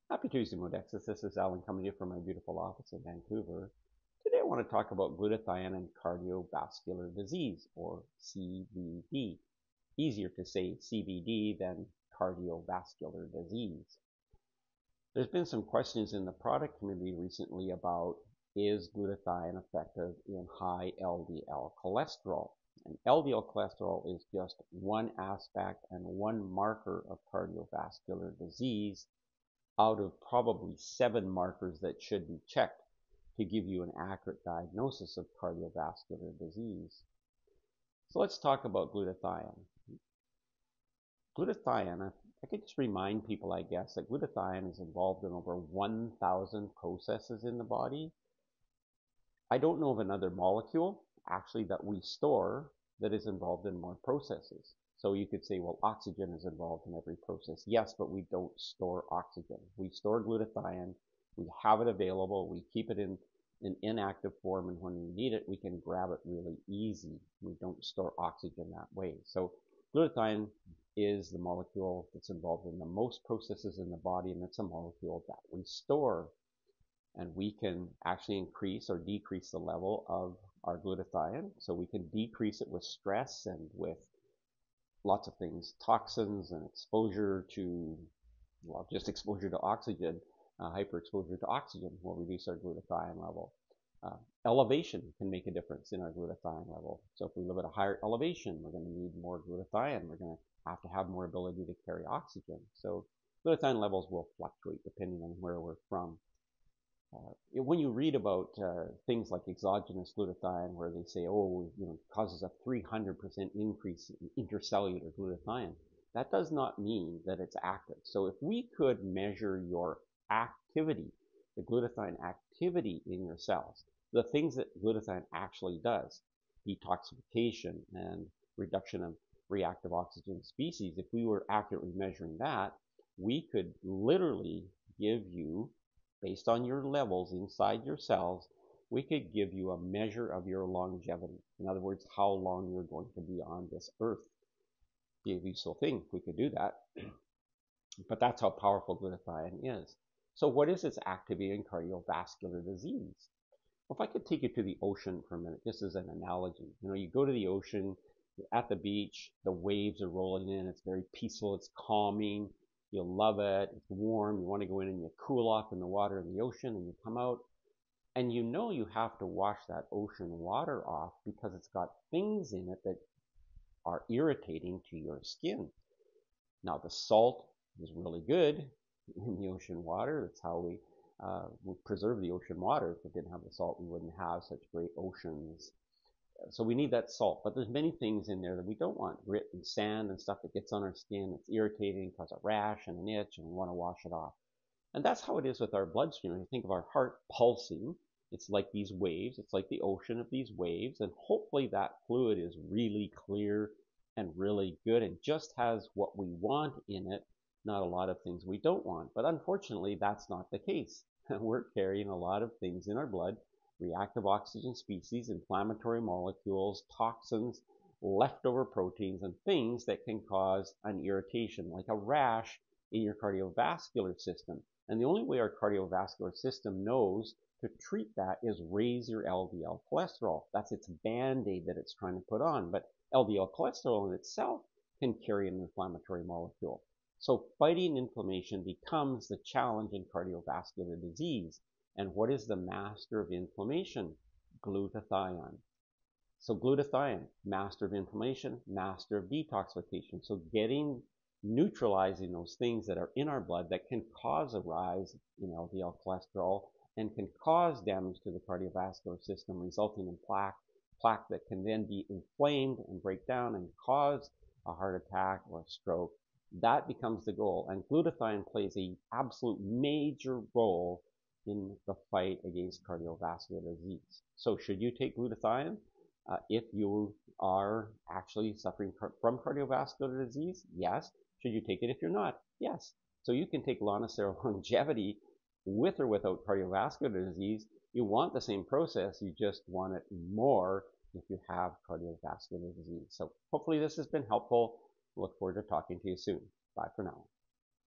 Happy Tuesday, Modexus. This is Alan coming to you from my beautiful office in Vancouver. Today I want to talk about glutathione and cardiovascular disease, or CVD. Easier to say CVD than cardiovascular disease. There's been some questions in the product community recently about, is glutathione effective in high LDL cholesterol? And LDL cholesterol is just one aspect and one marker of cardiovascular disease out of probably 7 markers that should be checked to give you an accurate diagnosis of cardiovascular disease. So let's talk about glutathione. Glutathione, I could just remind people, I guess, that glutathione is involved in over 1,000 processes in the body. I don't know of another molecule, actually, that we store that is involved in more processes. So you could say, well, oxygen is involved in every process. Yes, but we don't store oxygen. We store glutathione. We have it available. We keep it in an inactive form, and when we need it, we can grab it really easy. We don't store oxygen that way. So glutathione is the molecule that's involved in the most processes in the body, and it's a molecule that we store. And we can actually increase or decrease the level of our glutathione. So we can decrease it with stress and with lots of things, toxins and exposure to, well, just exposure to oxygen, hyperexposure to oxygen will reduce our glutathione level. Elevation can make a difference in our glutathione level. So if we live at a higher elevation, we're going to need more glutathione. We're going to have more ability to carry oxygen. So glutathione levels will fluctuate depending on where we're from. When you read about things like exogenous glutathione, where they say, oh, it causes a 300% increase in intercellular glutathione, that does not mean that it's active. So if we could measure your activity, the glutathione activity in your cells, the things that glutathione actually does, detoxification and reduction of reactive oxygen species, if we were accurately measuring that, we could literally give you, based on your levels inside your cells, we could give you a measure of your longevity. In other words, how long you're going to be on this earth. Be a useful thing if we could do that. But that's how powerful glutathione is. So what is its activity in cardiovascular disease? Well, if I could take you to the ocean for a minute, just as an analogy. You go to the ocean, you're at the beach, the waves are rolling in, it's very peaceful, it's calming. You'll love it. It's warm. You want to go in and you cool off in the water in the ocean, and you come out and you have to wash that ocean water off because it's got things in it that are irritating to your skin. Now, the salt is really good in the ocean water. That's how we preserve the ocean water. If we didn't have the salt, we wouldn't have such great oceans. So we need that salt, but there's many things in there that we don't want. Grit and sand and stuff that gets on our skin, it's irritating, cause a rash and an itch, and we want to wash it off. And that's how it is with our bloodstream. When you think of our heart pulsing, it's like these waves, it's like the ocean of these waves, and hopefully that fluid is really clear and really good and just has what we want in it, not a lot of things we don't want. But unfortunately, that's not the case. We're carrying a lot of things in our blood, reactive oxygen species, inflammatory molecules, toxins, leftover proteins, and things that can cause an irritation, like a rash in your cardiovascular system. And the only way our cardiovascular system knows to treat that is raise your LDL cholesterol. That's its band-aid that it's trying to put on. But LDL cholesterol in itself can carry an inflammatory molecule. So fighting inflammation becomes the challenge in cardiovascular disease. And what is the master of inflammation? Glutathione. So glutathione, master of inflammation, master of detoxification. So neutralizing those things that are in our blood that can cause a rise in LDL cholesterol and can cause damage to the cardiovascular system, resulting in plaque that can then be inflamed and break down and cause a heart attack or a stroke. That becomes the goal. And glutathione plays an absolute major role in the fight against cardiovascular disease. So should you take glutathione if you are actually suffering from cardiovascular disease? Yes. Should you take it if you're not? Yes. So you can take Longevity longevity with or without cardiovascular disease. You want the same process, you just want it more if you have cardiovascular disease. So hopefully this has been helpful. Look forward to talking to you soon. Bye for now.